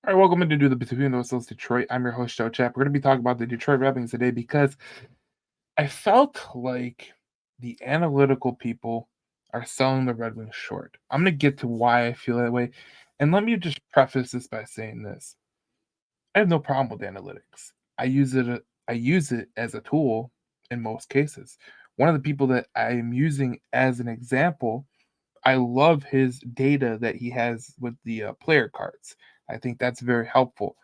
All right, welcome to Do the Between Those Souls Detroit. I'm your host, Joe Chap. We're going to be talking about the Detroit Red Wings today because I felt like the analytical people are selling the Red Wings short. I'm going to get to why I feel that way. And let me just preface this by saying this. I have no problem with analytics. I use it as a tool in most cases. One of the people that I am using as an example, I love his data that he has with the player cards. I think that's very helpful.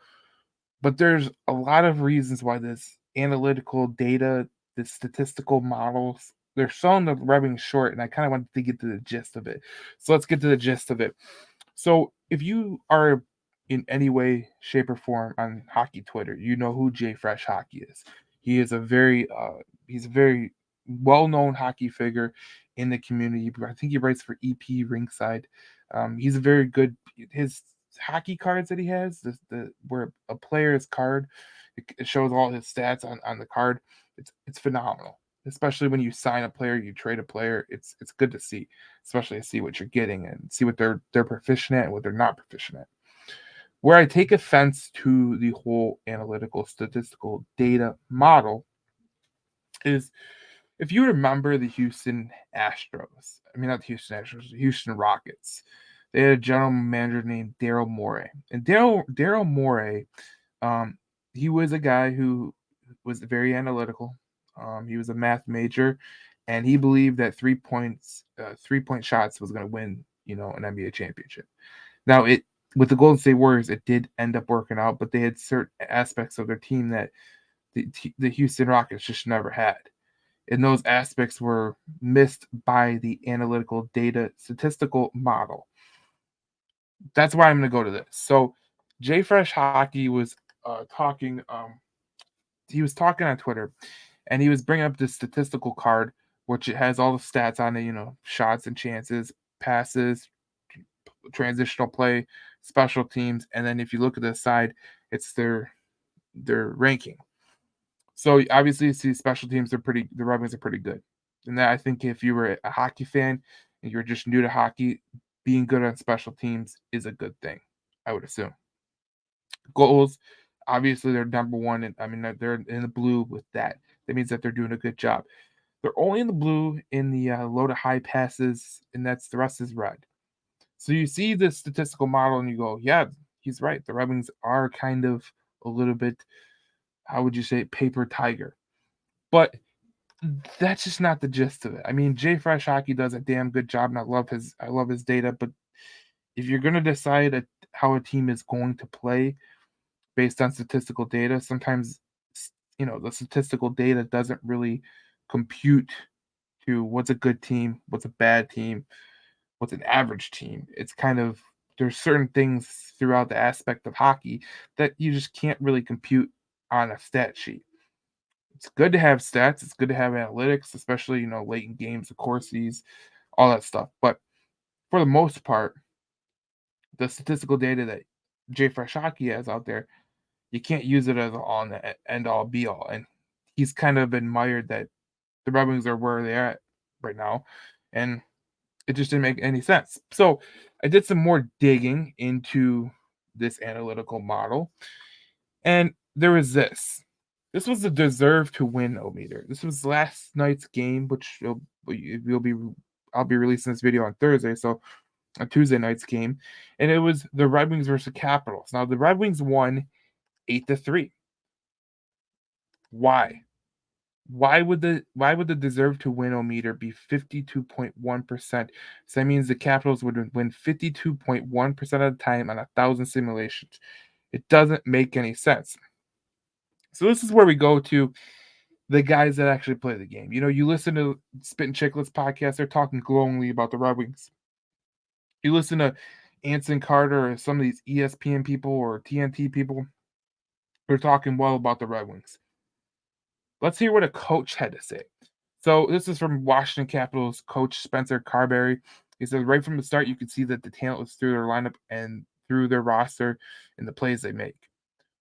But there's a lot of reasons why this analytical data, the statistical models, they're selling the rubbing short, and I kind of wanted to get to the gist of it. So let's get to the gist of it. So if you are in any way, shape, or form on hockey Twitter, you know who Jay Fresh Hockey is. He is a very well-known hockey figure in the community. I think he writes for EP Ringside. He's a very good. His hockey cards that he has, the where a player's card, it shows all his stats on the card. It's phenomenal. Especially when you sign a player, you trade a player. It's good to see, especially to see what you're getting and see what they're proficient at and what they're not proficient at. Where I take offense to the whole analytical statistical data model is if you remember the Houston Astros, I mean not the Houston Astros, the Houston Rockets. They had a general manager named Daryl Morey, and Daryl Morey, um, he was a guy who was very analytical. He was a math major, and he believed that 3 point shots was going to win, an NBA championship. Now, it with the Golden State Warriors, it did end up working out, but they had certain aspects of their team that the Houston Rockets just never had, and those aspects were missed by the analytical data statistical model. That's why I'm going to go to this. So, Jay Fresh Hockey was talking. He was talking on Twitter, and he was bringing up this statistical card, which it has all the stats on it. Shots and chances, passes, transitional play, special teams, and then if you look at the side, it's their ranking. So obviously, you see special teams are pretty. The Red Wings are pretty good, and that I think if you were a hockey fan and you're just new to hockey, being good on special teams is a good thing. I would assume. Goals, obviously, they're number one, and I mean they're in the blue with that. That means that they're doing a good job. They're only in the blue in the low to high passes, and that's the rest is red. So you see the statistical model, and you go, yeah, he's right. The Red Wings are kind of a little bit, how would you say, paper tiger. But that's just not the gist of it. I mean, Jay Fresh Hockey does a damn good job, and I love his data. But if you're gonna decide how a team is going to play based on statistical data, sometimes the statistical data doesn't really compute to what's a good team, what's a bad team, what's an average team. It's kind of there's certain things throughout the aspect of hockey that you just can't really compute on a stat sheet. It's good to have stats. It's good to have analytics, especially late in games, the Corsies, all that stuff. But for the most part, the statistical data that Jay Fresh Hockey has out there, you can't use it as on the end all be all. And he's kind of admired that the Red Wings are where they're at right now, and it just didn't make any sense. So I did some more digging into this analytical model, and there was this. This was the deserve to win meter. This was last night's game, which will be I'll be releasing this video on Thursday, so a Tuesday night's game, and it was the Red Wings versus Capitals. Now the Red Wings won 8-3. Why? Why would the deserve to win meter be 52.1%? So that means the Capitals would win 52.1% of the time on 1,000 simulations. It doesn't make any sense. So this is where we go to the guys that actually play the game. You listen to Spit and Chicklets podcast, they're talking glowingly about the Red Wings. You listen to Anson Carter or some of these ESPN people or TNT people, they're talking well about the Red Wings. Let's hear what a coach had to say. So this is from Washington Capitals coach Spencer Carberry. He says right from the start, you could see that the talent was through their lineup and through their roster and the plays they make.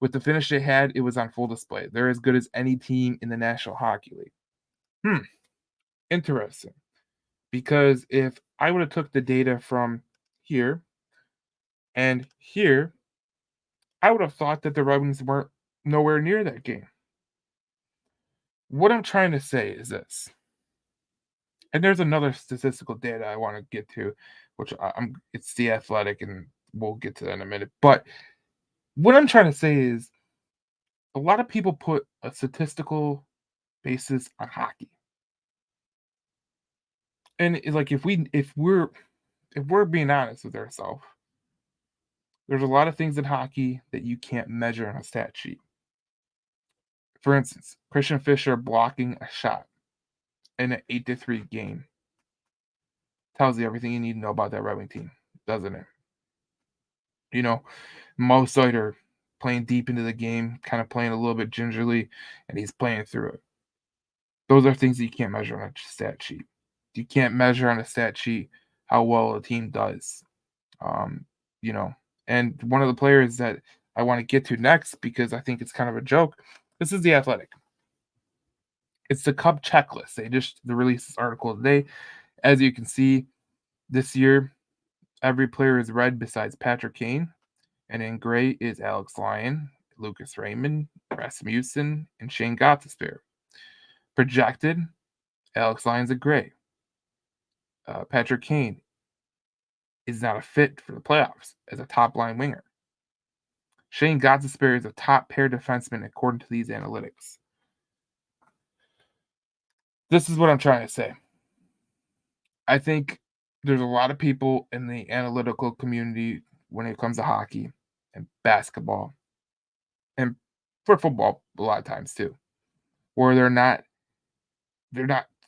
With the finish they had, it was on full display. They're as good as any team in the National Hockey League. Interesting. Because if I would have took the data from here and here, I would have thought that the Red Wings weren't nowhere near that game. What I'm trying to say is this, and there's another statistical data I want to get to, which it's the Athletic, and we'll get to that in a minute. But what I'm trying to say is a lot of people put a statistical basis on hockey. And like if we're being honest with ourselves, there's a lot of things in hockey that you can't measure on a stat sheet. For instance, Christian Fischer blocking a shot in an 8-3 game tells you everything you need to know about that Red Wing team, doesn't it? You know, Mo Seider playing deep into the game, kind of playing a little bit gingerly, and he's playing through it. Those are things that you can't measure on a stat sheet. You can't measure on a stat sheet how well a team does. Um, you know, and one of the players that I want to get to next because I think it's kind of a joke. This is the Athletic. It's the Cup checklist. They released this article today. As you can see, this year every player is red besides Patrick Kane, and in gray is Alex Lyon, Lucas Raymond, Rasmussen, and Shane Gottsberg. Projected, Alex Lyon's a gray. Patrick Kane is not a fit for the playoffs as a top line winger. Shane Gottsberg is a top pair defenseman according to these analytics. This is what I'm trying to say. I think there's a lot of people in the analytical community when it comes to hockey and basketball and for football a lot of times too, where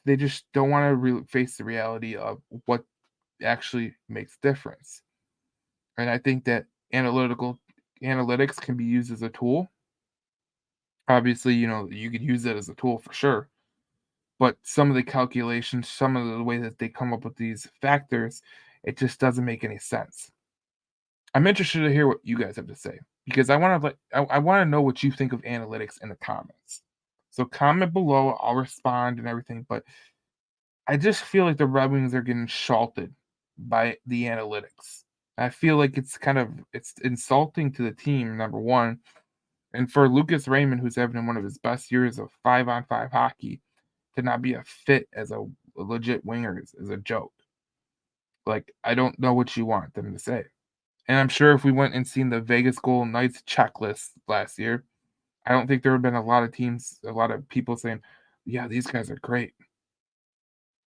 they just don't want to face the reality of what actually makes difference. And I think that analytics can be used as a tool. Obviously, you could use it as a tool for sure. But some of the calculations, some of the way that they come up with these factors, it just doesn't make any sense. I'm interested to hear what you guys have to say because I want to know what you think of analytics in the comments. So comment below, I'll respond and everything, but I just feel like the Red Wings are getting shafted by the analytics. I feel like it's insulting to the team, number one, and for Lucas Raymond, who's having one of his best years of 5-on-5 hockey, to not be a fit as a legit winger is a joke. Like, I don't know what you want them to say. And I'm sure if we went and seen the Vegas Golden Knights checklist last year, I don't think there would have been a lot of people saying, yeah, these guys are great.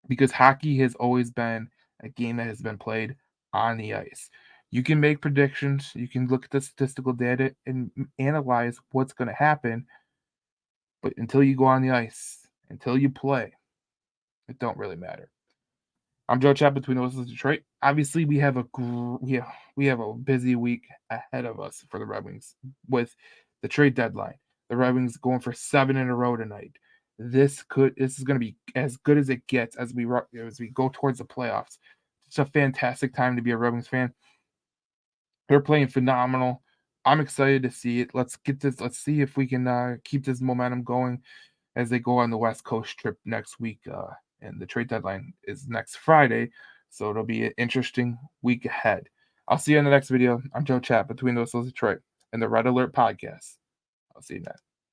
Because hockey has always been a game that has been played on the ice. You can make predictions, you can look at the statistical data and analyze what's going to happen, but until you go on the ice, until you play, it don't really matter. I'm Joe Chap between the Whistles of Detroit. Obviously, we have a busy week ahead of us for the Red Wings with the trade deadline. The Red Wings going for 7 in a row tonight. This is going to be as good as it gets as we go towards the playoffs. It's a fantastic time to be a Red Wings fan. They're playing phenomenal. I'm excited to see it. Let's see if we can keep this momentum going as they go on the West Coast trip next week. And the trade deadline is next Friday, so it'll be an interesting week ahead. I'll see you in the next video. I'm Joe Chat between the Whistles Detroit and the Red Alert podcast. I'll see you next.